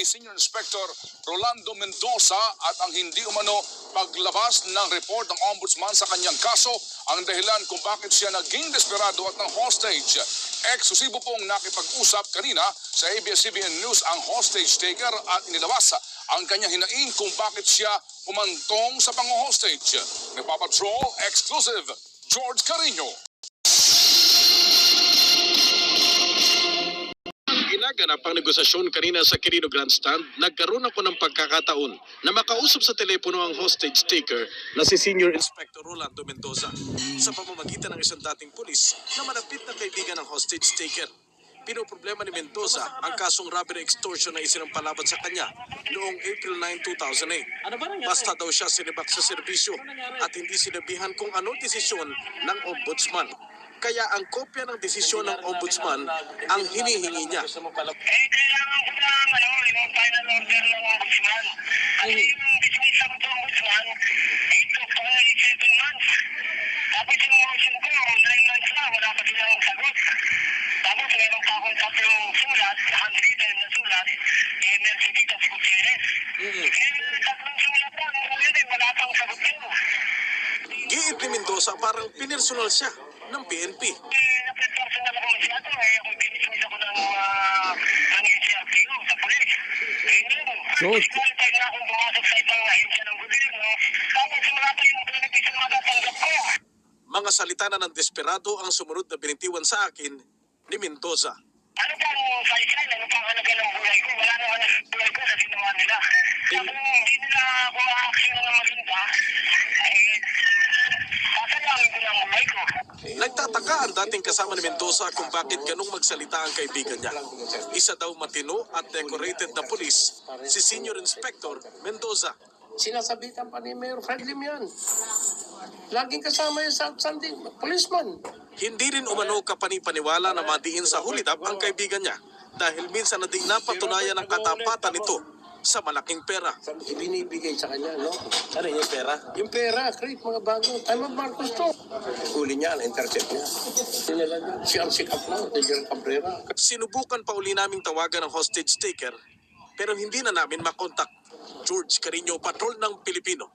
ni Senior Inspector Rolando Mendoza at ang hindi umano paglabas ng report ng Ombudsman sa kanyang kaso ang dahilan kung bakit siya naging desperado at ng hostage. Eksklusibo pong nakipag-usap kanina sa ABS-CBN News ang hostage taker at inilabas ang kanyang hinaing kung bakit siya pumantong sa pang-hostage. Nagpapatrol, exclusive, George Carino. Ginaganap ang negosasyon kanina sa Quirino Grandstand, nagkaroon ako ng pagkakataon na makausap sa telepono ang hostage taker na si Senior Inspector Rolando Mendoza sa pamamagitan ng isang dating pulis na malapit na kaibigan ng hostage taker. Pinoproblema ni Mendoza ang kasong robbery extortion na isinampalaban sa kanya noong April 9, 2008. Basta daw siya sinibak sa serbisyo at hindi sinabihan kung ano desisyon ng ombudsman. Kaya ang kopya ng desisyon ng ombudsman ang hinihingi niya. Kailangan ko ng yung final order ng ombudsman. Kasi yung dismissal ng ombudsman, it took only 7 months. Tapos yung motion ko, 9 months na, wala pa silang sagot. Tapos meron pa akong tatlong sulat, handwritten na sulat, kay Mercedes Gutierrez. Tatlong sulat na, wala pang sagot yun. Giit ni Mendoza parang pinersonal siya ng PNP. Personal ako masyado ako binismis ako ng NCRPO sa pulis. Disqualified na akong pumasok sa ibang ahensya ng gobyerno. Tapos wala pa yung benefits na matatanggap ko. Mga salita na ng desperado ang sumunod na binitiwan sa akin ni Mendoza. Ano bang saysay? Ano bang halaga ng buhay ko? Wala naman ang buhay ko sa ginawa nila. Kung hindi nila ako a-action na maganda, sasayangin ko na ang buhay ko. Nagtataka ang dating kasama ni Mendoza kung bakit ganung magsalita ang kaibigan niya. Isa daw matino at decorated na pulis, si Senior Inspector Mendoza. Sinasabitan pa ni Mayor Fred Lim yan. Laging kasama yan sa outstanding policeman. Hindi rin umano kapanipaniwala na madiin sa hulidap ang kaibigan niya dahil minsan na ding napatunayan ang katapatan nito sa malaking pera. Ibinibigay sa kanya, no? Ano yung pera? Yung pera, create mga bago. Time of Marcos to. Huli niya, na-intercept niya. Sinila niya. Siya ang sikap na, General Cabrera. Sinubukan pa uli naming tawagan ng hostage taker pero hindi na namin makontak. George Carino, Patrol ng Pilipino.